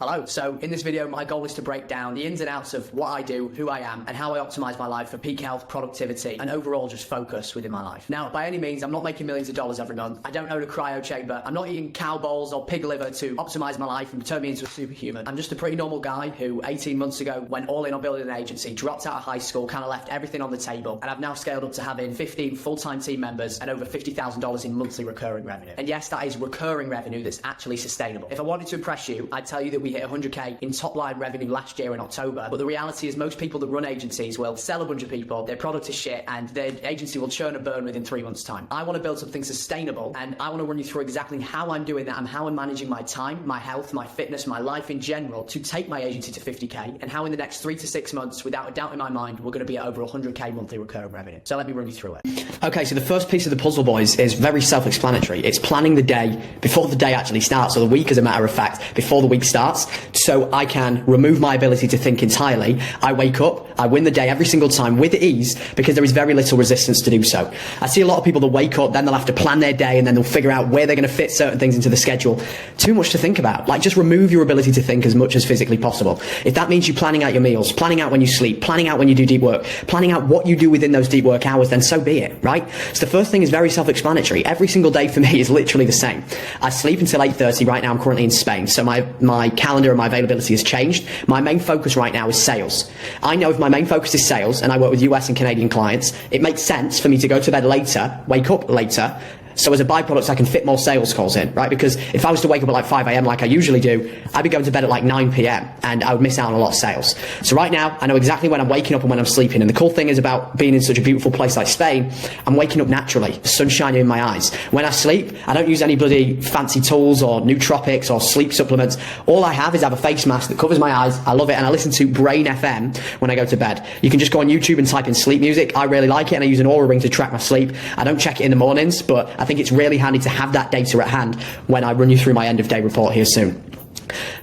Hello. So in this video, my goal is to break down the ins and outs of what I do, who I am, and how I optimize my life for peak health, productivity, and overall just focus within my life. Now, by any means, I'm not making millions of dollars every month. I don't own a cryo chamber. I'm not eating cow balls or pig liver to optimize my life and turn me into a superhuman. I'm just a pretty normal guy who 18 months ago went all in on building an agency, dropped out of high school, kind of left everything on the table, and I've now scaled up to having 15 full-time team members and over $50,000 in monthly recurring revenue. And yes, that is recurring revenue that's actually sustainable. If I wanted to impress you, I'd tell you that we hit 100K in top line revenue last year in October, but the reality is most people that run agencies will sell a bunch of people, their product is shit, and their agency will churn and burn within 3 months' time. I want to build something sustainable, and I want to run you through exactly how I'm doing that and how I'm managing my time, my health, my fitness, my life in general to take my agency to 50K, and how in the next 3 to 6 months, without a doubt in my mind, we're going to be at over 100K monthly recurring revenue. So let me run you through it. Okay, so the first piece of the puzzle, boys, is very self-explanatory. It's planning the day before the day actually starts, or the week as a matter of fact, before the week starts, so I can remove my ability to think entirely. I wake up, I win the day every single time with ease because there is very little resistance to do so. I see a lot of people that wake up, then they'll have to plan their day and then they'll figure out where they're going to fit certain things into the schedule. Too much to think about. Like, just remove your ability to think as much as physically possible. If that means you planning out your meals, planning out when you sleep, planning out when you do deep work, planning out what you do within those deep work hours, then so be it, right? So the first thing is very self-explanatory. Every single day for me is literally the same. I sleep until 8:30. Right now I'm currently in Spain, so my calendar and my availability has changed. My main focus right now is sales. I know if my main focus is sales and I work with US and Canadian clients, it makes sense for me to go to bed later, wake up later, so as a byproduct I can fit more sales calls in, right? Because if I was to wake up at like 5 a.m. like I usually do, I'd be going to bed at like 9 p.m. and I would miss out on a lot of sales. So right now, I know exactly when I'm waking up and when I'm sleeping. And the cool thing is about being in such a beautiful place like Spain, I'm waking up naturally, the sun shining in my eyes. When I sleep, I don't use any bloody fancy tools or nootropics or sleep supplements. All I have is have a face mask that covers my eyes. I love it, and I listen to Brain FM when I go to bed. You can just go on YouTube and type in sleep music. I really like it, and I use an Aura ring to track my sleep. I don't check it in the mornings, but I think it's really handy to have that data at hand when I run you through my end of day report here soon.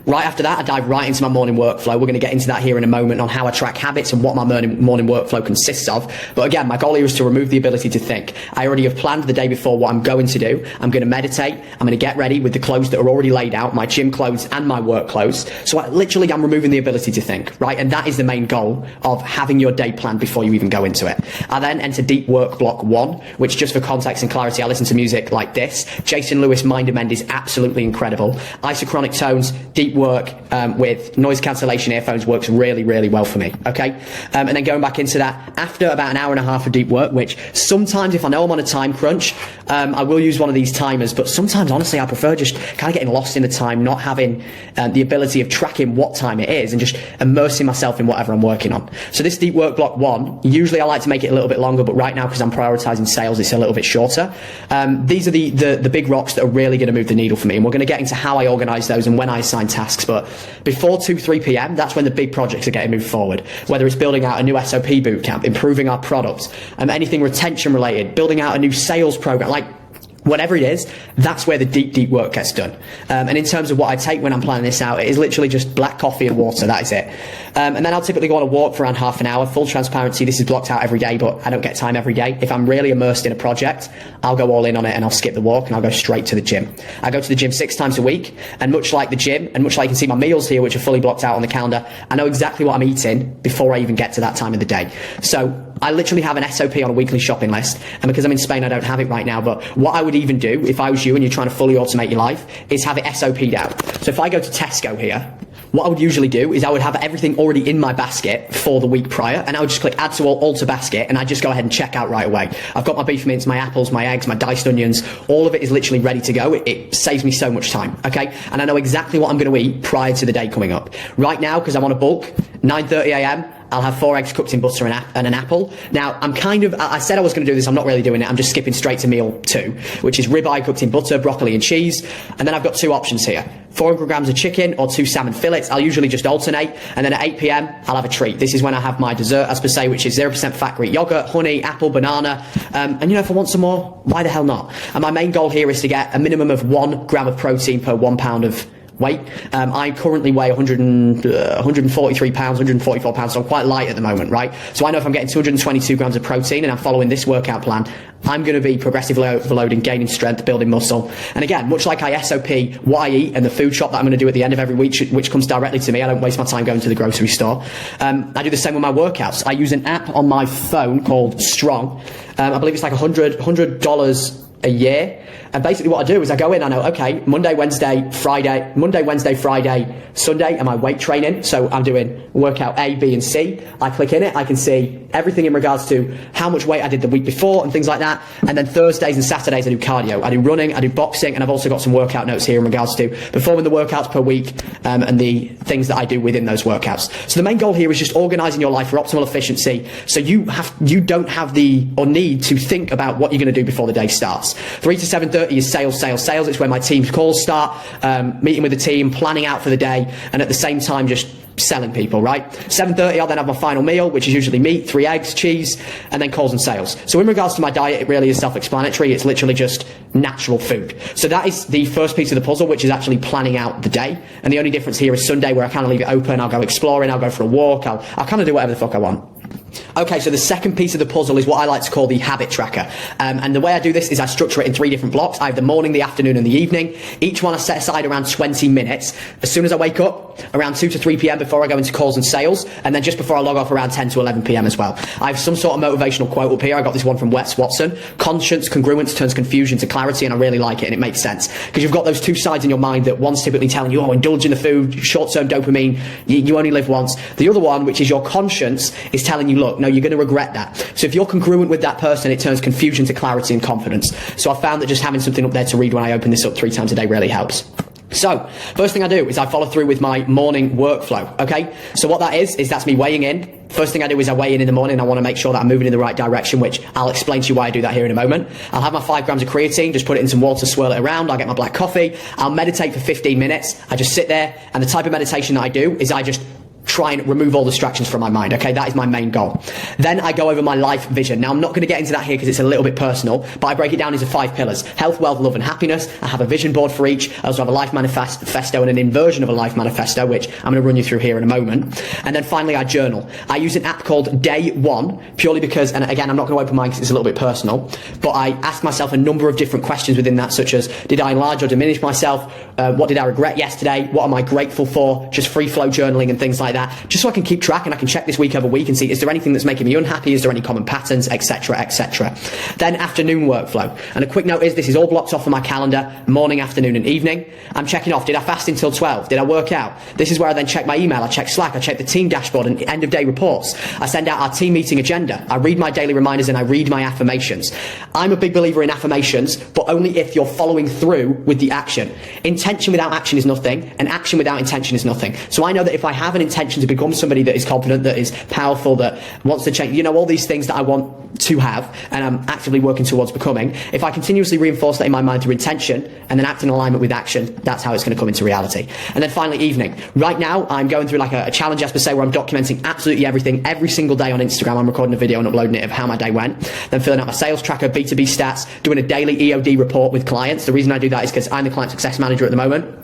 Right after that, I dive right into my morning workflow. We're going to get into that here in a moment on how I track habits and what my morning workflow consists of. But again, my goal here is to remove the ability to think. I already have planned the day before what I'm going to do. I'm going to meditate. I'm going to get ready with the clothes that are already laid out, my gym clothes and my work clothes. So I'm removing the ability to think, right? And that is the main goal of having your day planned before you even go into it. I then enter deep work block 1, which, just for context and clarity, I listen to music like this. Jason Lewis Mind Amend is absolutely incredible. Isochronic tones, deep work with noise cancellation earphones works really, really well for me, okay? And then going back into that, after about an hour and a half of deep work, which sometimes if I know I'm on a time crunch, I will use one of these timers, but sometimes, honestly, I prefer just kind of getting lost in the time, not having the ability of tracking what time it is and just immersing myself in whatever I'm working on. So this deep work block 1, usually I like to make it a little bit longer, but right now, because I'm prioritizing sales, it's a little bit shorter. These are the big rocks that are really going to move the needle for me, and we're going to get into how I organize those and when I assign tasks. But before 2-3 p.m, that's when the big projects are getting moved forward, whether it's building out a new SOP bootcamp, improving our products, anything retention related, building out a new sales program, like whatever it is, that's where the deep work gets done. And in terms of what I take when I'm planning this out, it is literally just black coffee and water. That is it. And then I'll typically go on a walk for around half an hour. Full transparency, this is blocked out every day, but I don't get time every day. If I'm really immersed in a project, I'll go all in on it and I'll skip the walk and I'll go straight to the gym. I go to the gym 6 times a week, and much like the gym, and much like you can see my meals here, which are fully blocked out on the calendar, I know exactly what I'm eating before I even get to that time of the day. So I literally have an SOP on a weekly shopping list, and because I'm in Spain, I don't have it right now, but what I would even do if I was you and you're trying to fully automate your life is have it SOP'd out. So if I go to Tesco here, what I would usually do is I would have everything already in my basket for the week prior, and I would just click add to all to basket, and I just go ahead and check out right away. I've got my beef mince, my apples, my eggs, my diced onions, all of it is literally ready to go. It saves me so much time, okay? And I know exactly what I'm going to eat prior to the day coming up. Right now, because I'm on a bulk, 9:30 a.m, I'll have 4 eggs cooked in butter and an apple. Now, I said I was going to do this, I'm not really doing it, I'm just skipping straight to meal 2, which is ribeye cooked in butter, broccoli and cheese. And then I've got 2 options here. 400 grams of chicken or 2 salmon fillets. I'll usually just alternate. And then at 8 p.m, I'll have a treat. This is when I have my dessert, as per se, which is 0% fat Greek yogurt, honey, apple, banana. And you know, if I want some more, why the hell not? And my main goal here is to get a minimum of 1 gram of protein per 1 pound of weight. I currently weigh 143 pounds, 144 pounds, so I'm quite light at the moment, right? So I know if I'm getting 222 grams of protein and I'm following this workout plan, I'm going to be progressively overloading, gaining strength, building muscle. And again, much like I SOP what I eat and the food shop that I'm going to do at the end of every week, which comes directly to me, I don't waste my time going to the grocery store. I do the same with my workouts. I use an app on my phone called Strong. I believe it's like $100 a year. And basically what I do is I go in, I know, okay, Monday, Wednesday, Friday, Sunday, am I weight training? So I'm doing workout A, B, and C. I click in it, I can see everything in regards to how much weight I did the week before and things like that. And then Thursdays and Saturdays I do cardio. I do running, I do boxing, and I've also got some workout notes here in regards to performing the workouts per week and the things that I do within those workouts. So the main goal here is just organising your life for optimal efficiency, so you don't have the or need to think about what you're going to do before the day starts. 3 to 7:30 is sales. It's where my team's calls start, meeting with the team, planning out for the day, and at the same time just selling people, right? 7:30 I'll then have my final meal, which is usually meat, 3 eggs, cheese, and then calls and sales. So in regards to my diet, it really is self-explanatory. It's literally just natural food. So that is the first piece of the puzzle, which is actually planning out the day. And the only difference here is Sunday, where I kind of leave it open. I'll go exploring, I'll go for a walk, I'll kind of do whatever the fuck I want. Okay, so the second piece of the puzzle is what I like to call the habit tracker. And the way I do this is I structure it in 3 different blocks. I have the morning, the afternoon, and the evening. Each one I set aside around 20 minutes. As soon as I wake up, around 2 to 3 p.m. before I go into calls and sales, and then just before I log off around 10 to 11 p.m. as well. I have some sort of motivational quote up here. I got this one from Wes Watson. Conscience, congruence turns confusion to clarity, and I really like it, and it makes sense. Because you've got those two sides in your mind, that one's typically telling you, oh, indulge in the food, short-term dopamine, you only live once. The other one, which is your conscience, is telling you, look, no, you're going to regret that. So if you're congruent with that person, it turns confusion to clarity and confidence. So I found that just having something up there to read when I open this up 3 times a day really helps. So, first thing I do is I follow through with my morning workflow, okay? So what that is that's me weighing in. First thing I do is I weigh in the morning. I want to make sure that I'm moving in the right direction, which I'll explain to you why I do that here in a moment. I'll have my 5 grams of creatine, just put it in some water, swirl it around. I'll get my black coffee. I'll meditate for 15 minutes. I just sit there, and the type of meditation that I do is I just try and remove all distractions from my mind, okay? That is my main goal. Then I go over my life vision. Now, I'm not going to get into that here because it's a little bit personal, but I break it down into 5 pillars: health, wealth, love, and happiness. I have a vision board for each. I also have a life manifesto and an inversion of a life manifesto, which I'm going to run you through here in a moment. And then finally, I journal. I use an app called Day One, purely because, and again, I'm not going to open mine because it's a little bit personal, but I ask myself a number of different questions within that, such as, did I enlarge or diminish myself? What did I regret yesterday? What am I grateful for? Just free flow journaling and things like that, just so I can keep track and I can check this week over week and see, is there anything that's making me unhappy? Is there any common patterns, etc., etc. Then afternoon workflow. And a quick note is, this is all blocked off on my calendar, morning, afternoon, and evening. I'm checking off, did I fast until 12? Did I work out? This is where I then check my email, I check Slack, I check the team dashboard and end of day reports. I send out our team meeting agenda. I read my daily reminders and I read my affirmations. I'm a big believer in affirmations, but only if you're following through with the action. Intention without action is nothing, and action without intention is nothing. So I know that if I have an intention to become somebody that is confident, that is powerful, that wants to change, all these things that I want to have and I'm actively working towards becoming, if I continuously reinforce that in my mind through intention and then act in alignment with action, that's how it's going to come into reality. And then finally, evening. Right now, I'm going through like a challenge, as per se, where I'm documenting absolutely everything every single day on Instagram. I'm recording a video and uploading it of how my day went, then filling out my sales tracker, B2B stats, doing a daily EOD report with clients. The reason I do that is because I'm the client success manager at the moment.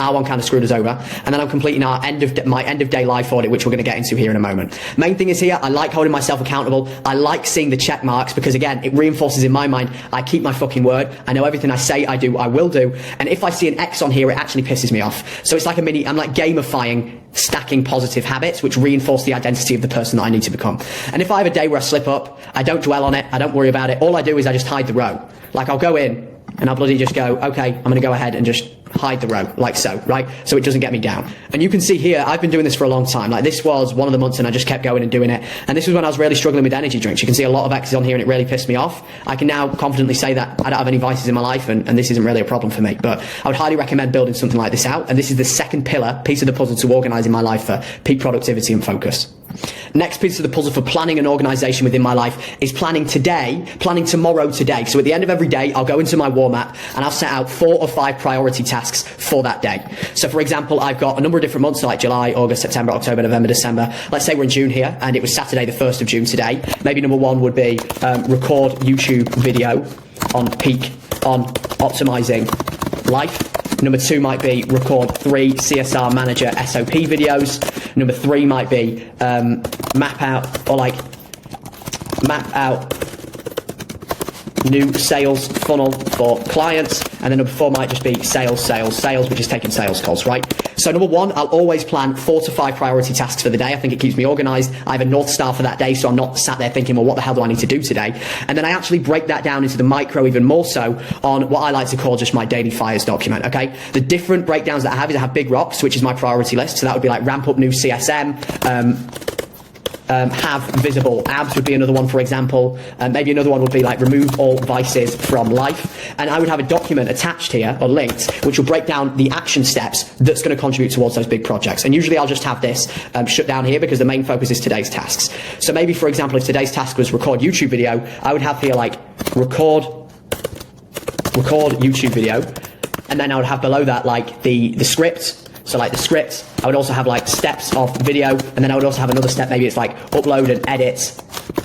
Our one kind of screwed us over, and then I'm completing our my end of day life audit, which we're going to get into here in a moment. Main thing is here, I like holding myself accountable. I like seeing the check marks because, again, it reinforces in my mind I keep my fucking word. I know everything I say I do, I will do, and if I see an X on here, it actually pisses me off. So it's like I'm like gamifying, stacking positive habits which reinforce the identity of the person that I need to become. And if I have a day where I slip up, I don't dwell on it, I don't worry about it. All I do is I just hide the row. Like, I'll go in and I'll bloody just go, okay, I'm going to go ahead and just hide the row, like so, right? So it doesn't get me down. And you can see here, I've been doing this for a long time. Like, this was one of the months and I just kept going and doing it. And this was when I was really struggling with energy drinks. You can see a lot of X's on here and it really pissed me off. I can now confidently say that I don't have any vices in my life and this isn't really a problem for me. But I would highly recommend building something like this out. And this is the second piece of the puzzle to organising my life for peak productivity and focus. Next piece of the puzzle for planning and organisation within my life is planning tomorrow today. So at the end of every day, I'll go into my war map and I'll set out 4 or 5 priority tasks for that day. So for example, I've got a number of different months, like July, August, September, October, November, December. Let's say we're in June here and it was Saturday the 1st of June today. Maybe number 1 would be record YouTube video on peak, on optimising life. Number 2 might be record 3 CSR manager SOP videos. Number 3 might be map out new sales funnel for clients. And then number 4 might just be sales, which is taking sales calls, right? So number 1, I'll always plan 4 to 5 priority tasks for the day. I think it keeps me organized. I have a North Star for that day, so I'm not sat there thinking, well, what the hell do I need to do today? And then I actually break that down into the micro even more so on what I like to call just my daily fires document, okay? The different breakdowns that I have is I have big rocks, which is my priority list. So that would be like ramp up new CSM, have visible abs would be another one, for example. Maybe another one would be like remove all vices from life. And I would have a document attached here or linked, which will break down the action steps that's going to contribute towards those big projects. And usually I'll just have this shut down here because the main focus is today's tasks. So maybe, for example, if today's task was record YouTube video, I would have here like record YouTube video. And then I would have below that like the script. So like the script, I would also have like steps of video, and then I would also have another step, maybe it's like upload and edit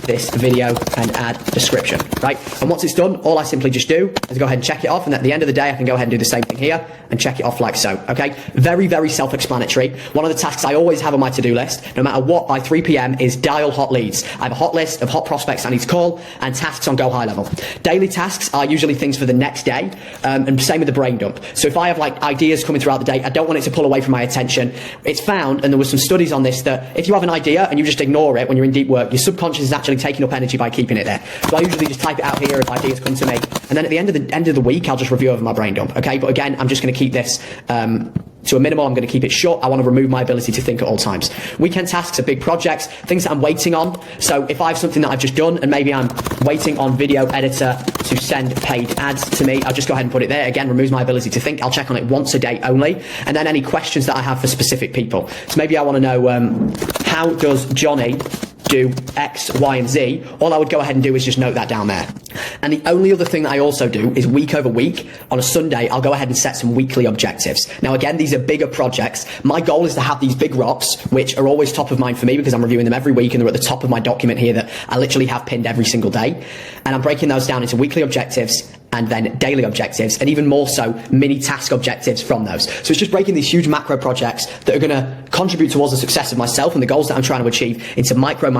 this video and add description, right? And once it's done, all I simply just do is go ahead and check it off, and at the end of the day, I can go ahead and do the same thing here and check it off like so, okay? Very, very self-explanatory. One of the tasks I always have on my to-do list, no matter what, by 3 p.m. is dial hot leads. I have a hot list of hot prospects I need to call and tasks on Go High Level. Daily tasks are usually things for the next day, and same with the brain dump. So if I have like ideas coming throughout the day, I don't want it to pull away from my attention. It's found, and there were some studies on this, that if you have an idea and you just ignore it when you're in deep work, your subconscious is actually taking up energy by keeping it there. So I usually just type it out here if ideas come to me, and then at the end of the week, I'll just review over my brain dump, okay? But again, I'm just going to keep this to a minimal. I'm going to keep it short. I want to remove my ability to think at all times. Weekend tasks are big projects, things that I'm waiting on. So if I have something that I've just done and maybe I'm waiting on video editor to send paid ads to me, I'll just go ahead and put it there. Again, removes my ability to think. I'll check on it once a day only. And then any questions that I have for specific people. So maybe I want to know, how does Johnny do X, Y, and Z? All I would go ahead and do is just note that down there. And the only other thing that I also do is week over week, on a Sunday, I'll go ahead and set some weekly objectives. Now, again, these are bigger projects. My goal is to have these big rocks, which are always top of mind for me because I'm reviewing them every week and they're at the top of my document here that I literally have pinned every single day. And I'm breaking those down into weekly objectives and then daily objectives, and even more so, mini task objectives from those. So it's just breaking these huge macro projects that are gonna contribute towards the success of myself and the goals that I'm trying to achieve into micro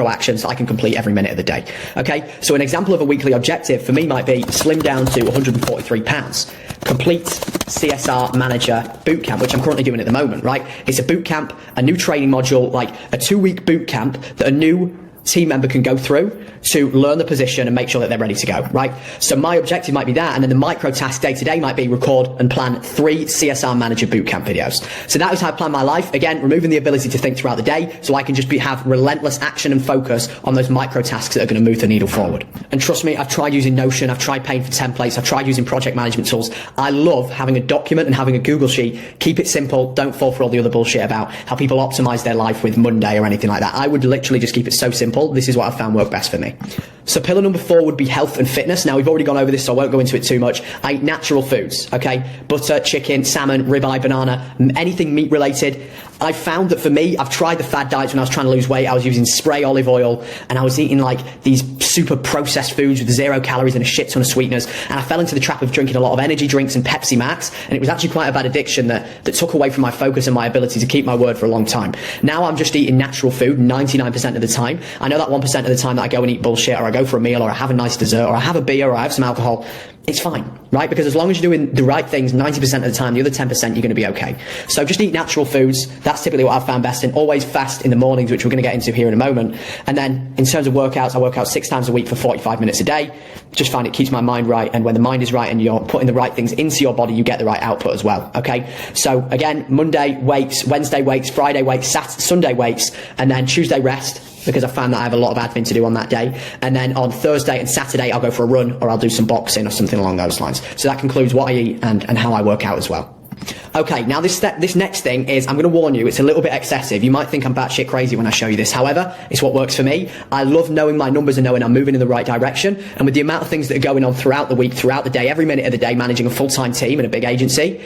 actions that I can complete every minute of the day. Okay, so an example of a weekly objective for me might be slim down to 143 pounds. Complete CSR manager bootcamp, which I'm currently doing at the moment, right? It's a bootcamp, a new training module, like a 2-week bootcamp that a new team member can go through to learn the position and make sure that they're ready to go, right? So my objective might be that, and then the micro task day to day might be record and plan 3 CSR manager bootcamp videos. So that is how I plan my life. Again, removing the ability to think throughout the day so I can just have relentless action and focus on those micro tasks that are going to move the needle forward. And trust me, I've tried using Notion, I've tried paying for templates, I've tried using project management tools. I love having a document and having a Google Sheet. Keep it simple. Don't fall for all the other bullshit about how people optimize their life with Monday or anything like that. I would literally just keep it so simple. This is what I've found work best for me. So pillar number 4 would be health and fitness. Now, we've already gone over this, so I won't go into it too much. I eat natural foods, okay? Butter, chicken, salmon, ribeye, banana, anything meat related. I found that for me, I've tried the fad diets when I was trying to lose weight. I was using spray olive oil and I was eating like these super processed foods with 0 calories and a shit ton of sweeteners. And I fell into the trap of drinking a lot of energy drinks and Pepsi Max. And it was actually quite a bad addiction that took away from my focus and my ability to keep my word for a long time. Now I'm just eating natural food 99% of the time. I know that 1% of the time that I go and eat bullshit, or I go for a meal, or I have a nice dessert, or I have a beer, or I have some alcohol, it's fine, right? Because as long as you're doing the right things 90% of the time, the other 10%, you're going to be okay. So just eat natural foods. That's typically what I've found best. And always fast in the mornings, which we're going to get into here in a moment. And then in terms of workouts, I work out 6 times a week for 45 minutes a day. Just find it keeps my mind right. And when the mind is right and you're putting the right things into your body, you get the right output as well. Okay. So again, Monday weights, Wednesday weights, Friday weights, Sunday weights, and then Tuesday rest, because I found that I have a lot of admin to do on that day. And then on Thursday and Saturday, I'll go for a run or I'll do some boxing or something along those lines. So that concludes what I eat and how I work out as well. Okay, now this next thing is, I'm going to warn you, it's a little bit excessive. You might think I'm batshit crazy when I show you this. However, it's what works for me. I love knowing my numbers and knowing I'm moving in the right direction. And with the amount of things that are going on throughout the week, throughout the day, every minute of the day, managing a full-time team and a big agency,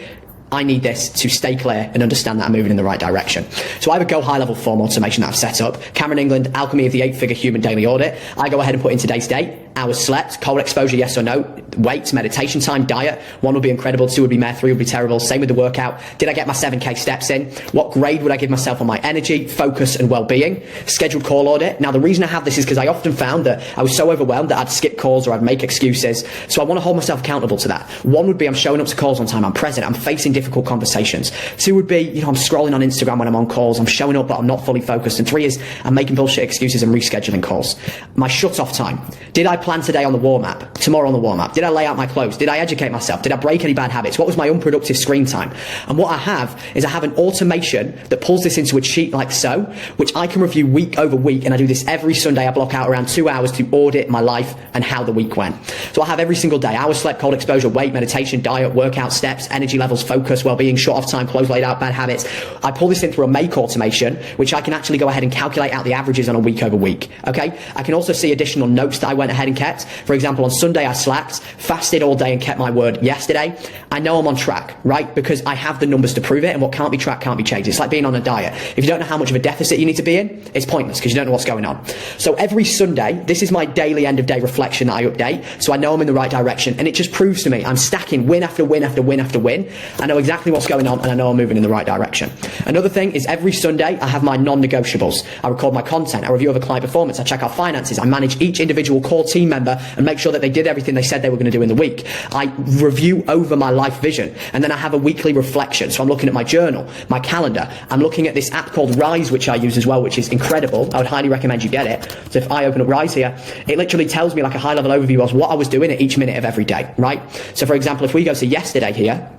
I need this to stay clear and understand that I'm moving in the right direction. So I have a Go High Level form automation that I've set up. Cameron England, Alchemy of the 8-Figure Human Daily Audit. I go ahead and put in today's date. hours slept, cold exposure, yes or no, weights, meditation time, diet. 1 would be incredible, 2 would be meh, 3 would be terrible. Same with the workout. Did I get my 7K steps in? What grade would I give myself on my energy, focus and well-being? Scheduled call audit. Now the reason I have this is because I often found that I was so overwhelmed that I'd skip calls or I'd make excuses. So I want to hold myself accountable to that. 1 would be I'm showing up to calls on time, I'm present, I'm facing difficult conversations. 2 would be, I'm scrolling on Instagram when I'm on calls, I'm showing up but I'm not fully focused. And 3 is I'm making bullshit excuses and rescheduling calls. My shut-off time. Did I plan today on the war map? Tomorrow on the war map? Did I lay out my clothes? Did I educate myself? Did I break any bad habits? What was my unproductive screen time? And what I have is I have an automation that pulls this into a sheet like so, which I can review week over week, and I do this every Sunday. I block out around 2 hours to audit my life and how the week went. So I have every single day, hours slept, cold exposure, weight, meditation, diet, workout, steps, energy levels, focus, well-being, shut-off time, clothes laid out, bad habits. I pull this in through a make automation, which I can actually go ahead and calculate out the averages on a week over week, okay? I can also see additional notes that I went ahead and kept. For example, on Sunday I slacked, fasted all day and kept my word yesterday. I know I'm on track, right? Because I have the numbers to prove it, and what can't be tracked can't be changed. It's like being on a diet. If you don't know how much of a deficit you need to be in, it's pointless because you don't know what's going on. So every Sunday, this is my daily end of day reflection that I update, so I know I'm in the right direction, and it just proves to me I'm stacking win after win after win after win. I know exactly what's going on, and I know I'm moving in the right direction. Another thing is every Sunday I have my non-negotiables. I record my content, I review other client performance, I check our finances, I manage each individual core team member and make sure that they did everything they said they were going to do in the week. I review over my life vision, and then I have a weekly reflection. So I'm looking at my journal, my calendar. I'm looking at this app called Rise, which I use as well, which is incredible. I would highly recommend you get it. So if I open up Rise here, it literally tells me like a high-level overview of what I was doing at each minute of every day, right? So for example, if we go to yesterday here,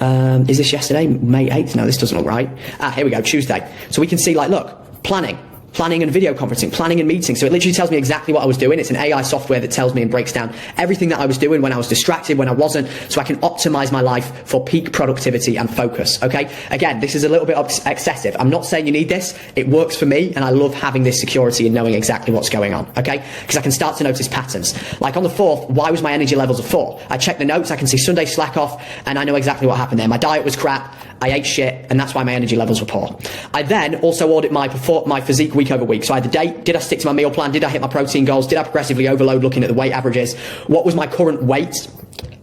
is this yesterday? May 8th? No, this doesn't look right. Here we go, Tuesday. So we can see like, look, planning and video conferencing, planning and meetings. So it literally tells me exactly what I was doing. It's an AI software that tells me and breaks down everything that I was doing, when I was distracted, when I wasn't, so I can optimize my life for peak productivity and focus, okay? Again, this is a little bit excessive. I'm not saying you need this. It works for me, and I love having this security and knowing exactly what's going on, okay? Because I can start to notice patterns. Like on the 4th, why was my energy levels a 4? I check the notes, I can see Sunday slack off, and I know exactly what happened there. My diet was crap, I ate shit, and that's why my energy levels were poor. I then also audit my physique week over week. So I had the date, did I stick to my meal plan, did I hit my protein goals, did I progressively overload looking at the weight averages, what was my current weight,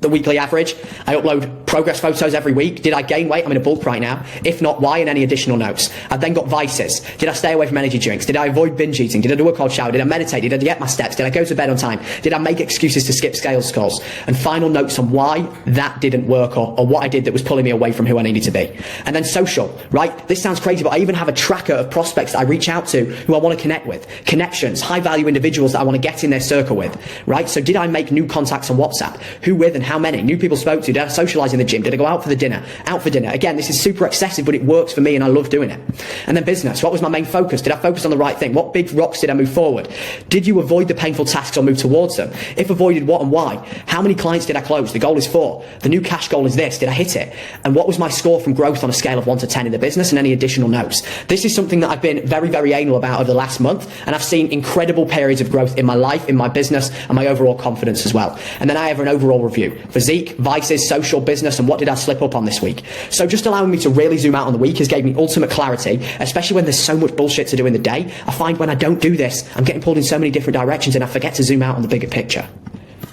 the weekly average. I upload progress photos every week. Did I gain weight? I'm in a bulk right now. If not, why? And any additional notes. I've then got vices. Did I stay away from energy drinks? Did I avoid binge eating? Did I do a cold shower? Did I meditate? Did I get my steps? Did I go to bed on time? Did I make excuses to skip scales calls? And final notes on why that didn't work, or what I did that was pulling me away from who I needed to be. And then social, right? This sounds crazy, but I even have a tracker of prospects that I reach out to who I want to connect with. Connections, high value individuals that I want to get in their circle with, right? So did I make new contacts on WhatsApp? Who with and how many? New people spoke to? Did I socialize in the gym? Did I go out for dinner? Again, this is super excessive, but it works for me and I love doing it. And then business. What was my main focus? Did I focus on the right thing? What big rocks did I move forward? Did you avoid the painful tasks or move towards them? If avoided, what and why? How many clients did I close? The goal is 4. The new cash goal is this. Did I hit it? And what was my score from growth on a scale of 1 to 10 in the business, and any additional notes? This is something that I've been very, very anal about over the last month, and I've seen incredible periods of growth in my life, in my business, and my overall confidence as well. And then I have an overall review. Physique, vices, social, business, and what did I slip up on this week? So just allowing me to really zoom out on the week has gave me ultimate clarity, especially when there's so much bullshit to do in the day. I find when I don't do this, I'm getting pulled in so many different directions and I forget to zoom out on the bigger picture.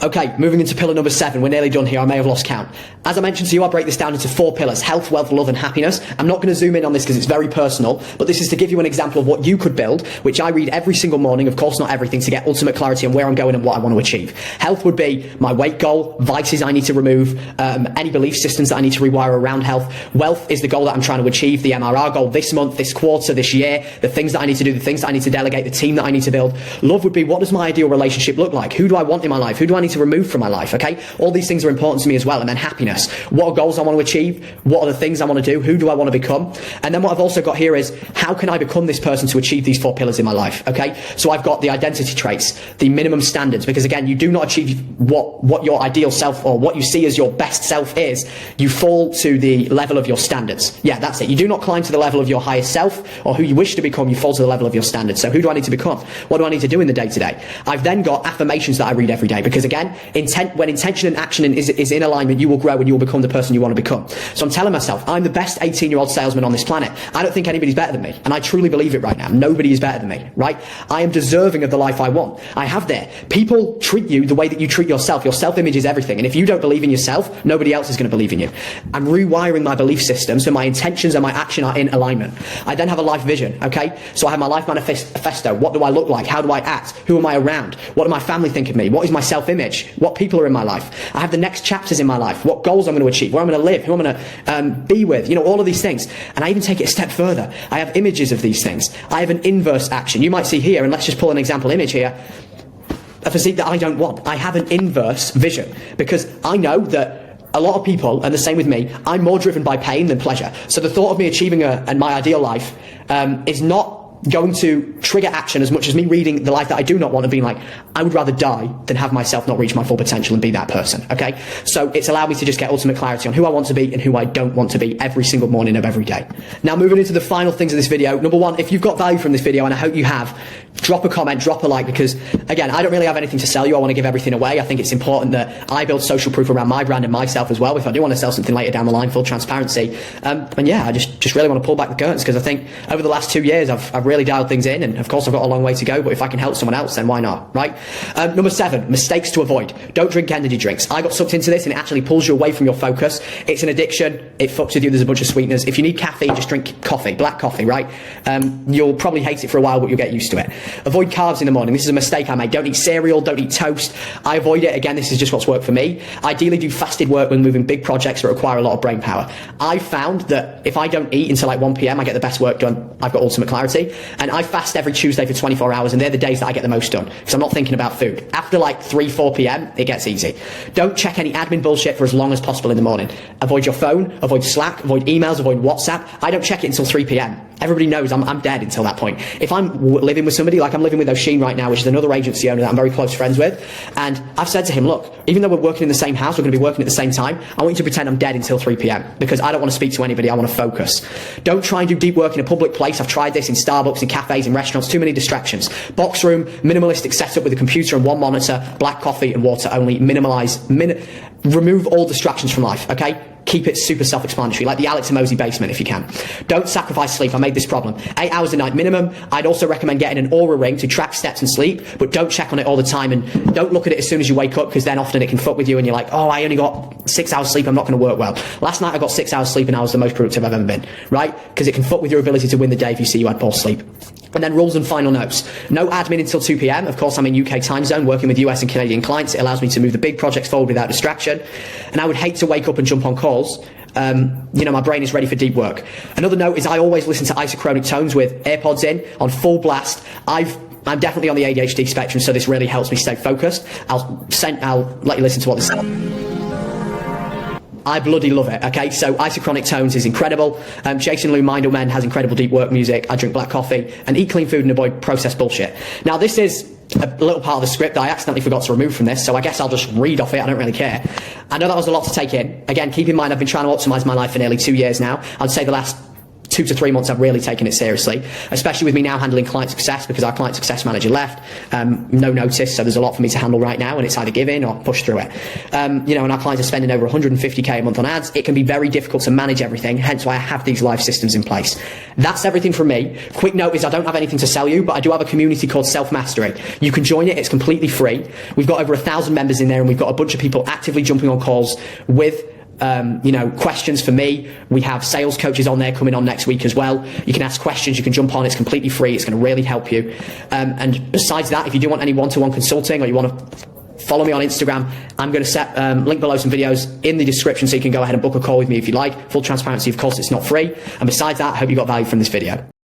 Okay, moving into pillar number 7. We're nearly done here. I may have lost count. As I mentioned to you, I break this down into 4 pillars: health, wealth, love, and happiness. I'm not going to zoom in on this because it's very personal, but this is to give you an example of what you could build, which I read every single morning. Of course, not everything, to get ultimate clarity on where I'm going and what I want to achieve. Health would be my weight goal, vices I need to remove, any belief systems that I need to rewire around health. Wealth is the goal that I'm trying to achieve, the MRR goal this month, this quarter, this year, the things that I need to do, the things that I need to delegate, the team that I need to build. Love would be, what does my ideal relationship look like? Who do I want in my life? Who do I need to remove from my life? Okay, all these things are important to me as well. And then happiness, what are goals I want to achieve, what are the things I want to do, who do I want to become? And then what I've also got here is, how can I become this person to achieve these 4 pillars in my life? Okay, so I've got the identity traits, the minimum standards, because again, you do not achieve what your ideal self or what you see as your best self is. You fall to the level of your standards. Yeah, that's it. You do not climb to the level of your highest self or who you wish to become. You fall to the level of your standards. So who do I need to become? What do I need to do in the day to day? I've then got affirmations that I read every day, because again, again, when intention and action is in alignment, you will grow and you will become the person you want to become. So I'm telling myself, I'm the best 18-year-old salesman on this planet. I don't think anybody's better than me. And I truly believe it right now. Nobody is better than me, right? I am deserving of the life I want. I have there. People treat you the way that you treat yourself. Your self-image is everything. And if you don't believe in yourself, nobody else is going to believe in you. I'm rewiring my belief system so my intentions and my action are in alignment. I then have a life vision, okay? So I have my life manifesto. What do I look like? How do I act? Who am I around? What do my family think of me? What is my self-image? What people are in my life? I have the next chapters in my life. What goals I'm going to achieve? Where I'm going to live? Who I'm going to be with? You know, all of these things. And I even take it a step further. I have images of these things. I have an inverse action. You might see here, and let's just pull an example image here, a physique that I don't want. I have an inverse vision because I know that a lot of people, and the same with me, I'm more driven by pain than pleasure. So the thought of me achieving my ideal life is not going to trigger action as much as me reading the life that I do not want and being like, I would rather die than have myself not reach my full potential and be that person, okay? So it's allowed me to just get ultimate clarity on who I want to be and who I don't want to be every single morning of every day. Now, moving into the final things of this video. Number one, if you've got value from this video, and I hope you have, drop a comment, drop a like, because again, I don't really have anything to sell you. I want to give everything away. I think it's important that I build social proof around my brand and myself as well. If I do want to sell something later down the line, full transparency. And yeah, I just really want to pull back the curtains because I think over the last 2 years, I've really dialed things in, and of course I've got a long way to go, but if I can help someone else, then why not, right? Number 7, mistakes to avoid. Don't drink energy drinks. I got sucked into this and it actually pulls you away from your focus. It's an addiction. It fucks with you. There's a bunch of sweeteners. If you need caffeine, just drink coffee, black coffee, right? You'll probably hate it for a while, but you'll get used to it. Avoid carbs in the morning. This is a mistake I made. Don't eat cereal, don't eat toast. I avoid it. Again, this is just what's worked for me. Ideally do fasted work when moving big projects that require a lot of brain power. I found that if I don't eat until like 1 p.m, I get the best work done. I've got ultimate clarity. And I fast every Tuesday for 24 hours, and they're the days that I get the most done because I'm not thinking about food. After like 3-4 p.m, it gets easy. Don't check any admin bullshit for as long as possible in the morning. Avoid your phone, avoid Slack, avoid emails, avoid WhatsApp. I don't check it until 3 p.m. Everybody knows I'm dead until that point. If I'm living with somebody, like I'm living with Oshin right now, which is another agency owner that I'm very close friends with, and I've said to him, look, even though we're working in the same house, we're going to be working at the same time, I want you to pretend I'm dead until 3 p.m. because I don't want to speak to anybody, I want to focus. Don't try and do deep work in a public place. I've tried this in Starbucks, in cafes, in restaurants, too many distractions. Box room, minimalistic setup with a computer and one monitor, black coffee and water only, remove all distractions from life, okay? Keep it super self-explanatory, like the Alex Mosey basement if you can. Don't sacrifice sleep. I made this problem. 8 hours a night minimum. I'd also recommend getting an Aura ring to track steps and sleep, but don't check on it all the time and don't look at it as soon as you wake up because then often it can fuck with you and you're like, oh, I only got 6 hours sleep, I'm not going to work well. Last night I got 6 hours sleep and I was the most productive I've ever been, right? Because it can fuck with your ability to win the day if you see you had poor sleep. And then rules and final notes. No admin until 2 p.m. Of course, I'm in UK time zone working with US and Canadian clients. It allows me to move the big projects forward without distraction. And I would hate to wake up and jump on calls. You know, my brain is ready for deep work. Another note is I always listen to isochronic tones with AirPods in on full blast. I'm definitely on the ADHD spectrum, so this really helps me stay focused. I'll let you listen to what this is. I bloody love it, okay? So isochronic tones is incredible. Jason Lou Mindleman has incredible deep work music. I drink black coffee and eat clean food and avoid processed bullshit. Now this is a little part of the script that I accidentally forgot to remove from this, so I guess I'll just read off it. I don't really care. I know that was a lot to take in. Again, keep in mind I've been trying to optimize my life for nearly 2 years now. I'd say the last 2 to 3 months I've really taken it seriously, especially with me now handling client success because our client success manager left, no notice, so there's a lot for me to handle right now and it's either give in or push through it. You know, and our clients are spending over 150k a month on ads. It can be very difficult to manage everything, hence why I have these live systems in place. That's everything from me. Quick note is I don't have anything to sell you, but I do have a community called Self Mastery. You can join it, it's completely free. We've got over 1,000 members in there and we've got a bunch of people actively jumping on calls with you know, questions for me. We have sales coaches on there coming on next week as well. You can ask questions, you can jump on, it's completely free, it's going to really help you. And besides that, if you do want any one-to-one consulting or you want to follow me on Instagram, I'm going to set link below some videos in the description so you can go ahead and book a call with me if you like. Full transparency, of course, it's not free. And besides that, I hope you got value from this video.